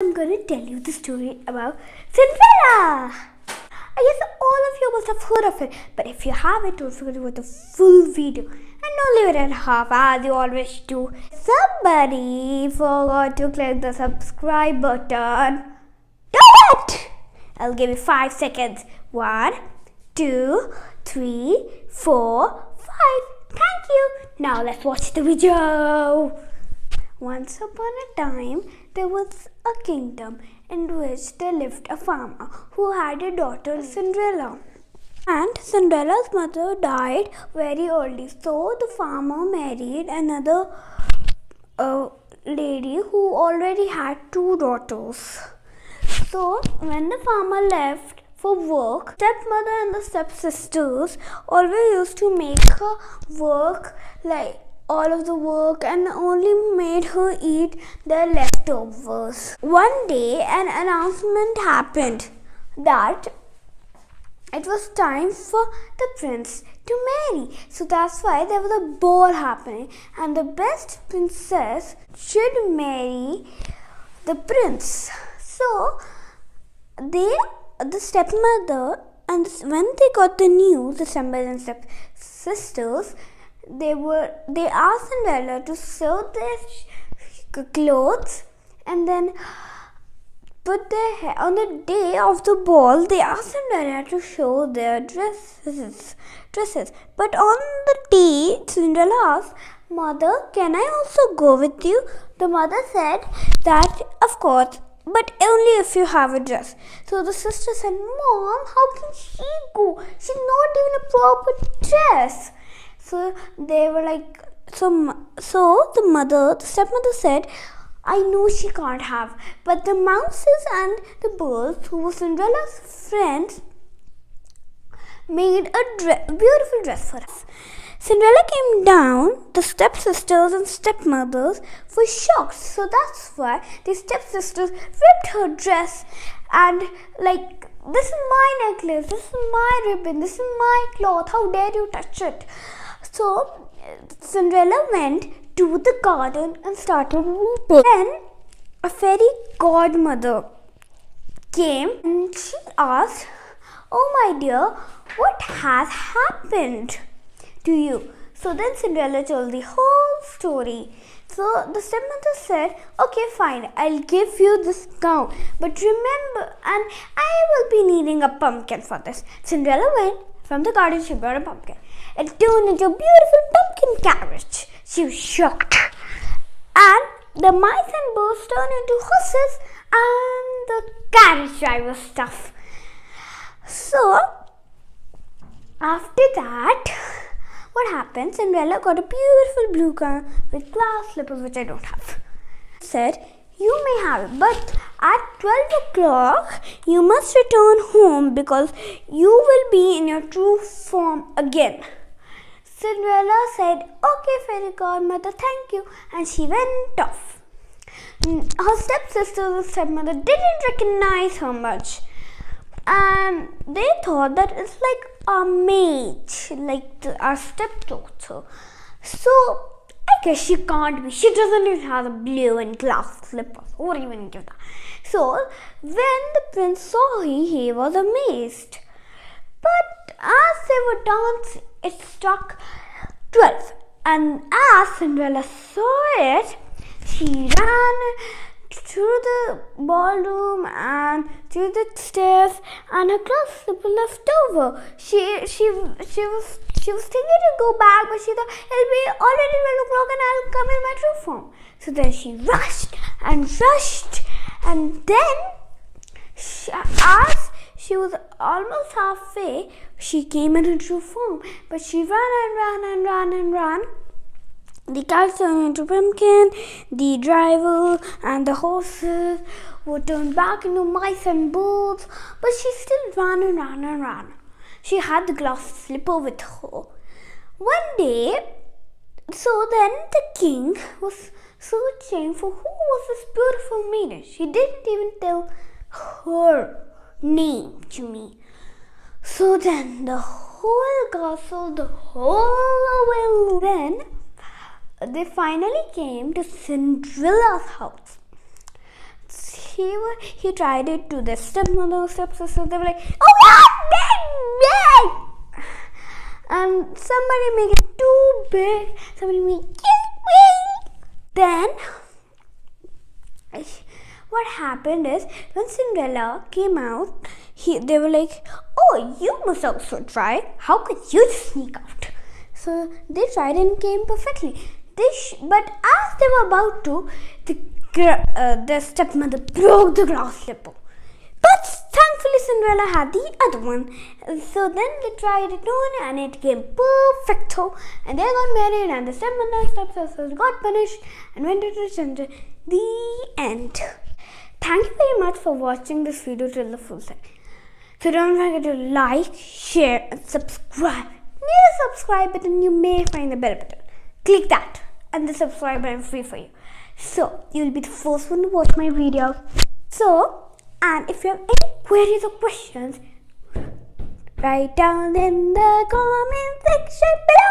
I'm going to tell you the story about Cinderella. I guess all of you must have heard of it, but if you haven't, don't forget to watch the full video and don't leave it at half as you always do. Somebody forgot to click the subscribe button. Do it! I'll give you 5 seconds. 1, 2, 3, 4, 5. Thank you. Now let's watch the video. Once upon a time, there was a kingdom in which there lived a farmer who had a daughter, Cinderella. And Cinderella's mother died very early, so the farmer married another lady who already had 2 daughters. So when the farmer left for work, stepmother and the stepsisters always used to make her work like all of the work and only made her eat their leftovers. One day an announcement happened that it was time for the prince to marry. So that's why there was a ball happening and the best princess should marry the prince. So the stepmother, and when they got the news, the stepmother and stepsisters, they asked Cinderella to sew their clothes and then put their hair. On the day of the ball, they asked Cinderella to show their dresses. But on the day, Cinderella asked, "Mother, can I also go with you?" The mother said that, "Of course, but only if you have a dress." So the sister said, "Mom, how can she go? She's not even a proper dress." So they were like, so the stepmother said, "I know she can't have, but the mouses and the birds, who were Cinderella's friends, made a beautiful dress for us." Cinderella came down. The stepsisters and stepmothers were shocked. So that's why the stepsisters ripped her dress and like, "This is my necklace, this is my ribbon, this is my cloth, how dare you touch it?" So Cinderella went to the garden and started weeping. Then a fairy godmother came and she asked, "Oh my dear, what has happened to you?" So then Cinderella told the whole story. So the stepmother said, "Okay, fine, I'll give you this gown, but remember, and I will be needing a pumpkin for this." Cinderella went from the garden. She brought a pumpkin. It turned into a beautiful pumpkin carriage. She was shocked. And the mice and birds turned into horses and the carriage driver stuff. So after that, what happened? Cinderella got a beautiful blue gown with glass slippers, which I don't have. Said, "You may have it, but at 12 o'clock, you must return home because you will be in your true form again." Cinderella said, "Okay, fairy godmother, thank you," and she went off. Her stepsisters and stepmother didn't recognize her much, and they thought that it's like a maid, like our stepdaughter. So I guess she can't be. She doesn't even have the blue and glass slippers or even give that. So when the prince saw her, he was amazed. But as they were dancing, it struck 12. And as Cinderella saw it, she ran through the ballroom and through the stairs, and her glass slipper left over. She was thinking to go back, but she thought, "It'll be already 12 o'clock and I'll come in my true form." So then she rushed, and then as she was almost halfway, she came in her true form. But she ran. The carriage turned into pumpkin, the driver and the horses were turned back into mice and birds, but she still ran. She had the glass slipper with her. One day, so then the king was searching for who was this beautiful maiden. She didn't even tell her name to me. So then the whole castle, the whole world, then they finally came to Cinderella's house. he tried it to their stepmother, stepsister. They were like, oh what? And somebody make it too big. Somebody make it Then what happened is when Cinderella came out, they were like, oh, you must also try. How could you just sneak out? So they tried and came perfectly. But as they were about to, their stepmother broke the glass slipper. But thankfully Cinderella had the other one. So then they tried it on and it came perfecto. And they got married and the stepmother and stepsisters got punished and went into Cinder. The end. Thank you very much for watching this video till the full time. So don't forget to like, share and subscribe. Near the subscribe button you may find the bell button. Click that and the subscribe button is free for you. So you'll be the first one to watch my video. And if you have any queries or questions, write down in the comment section below.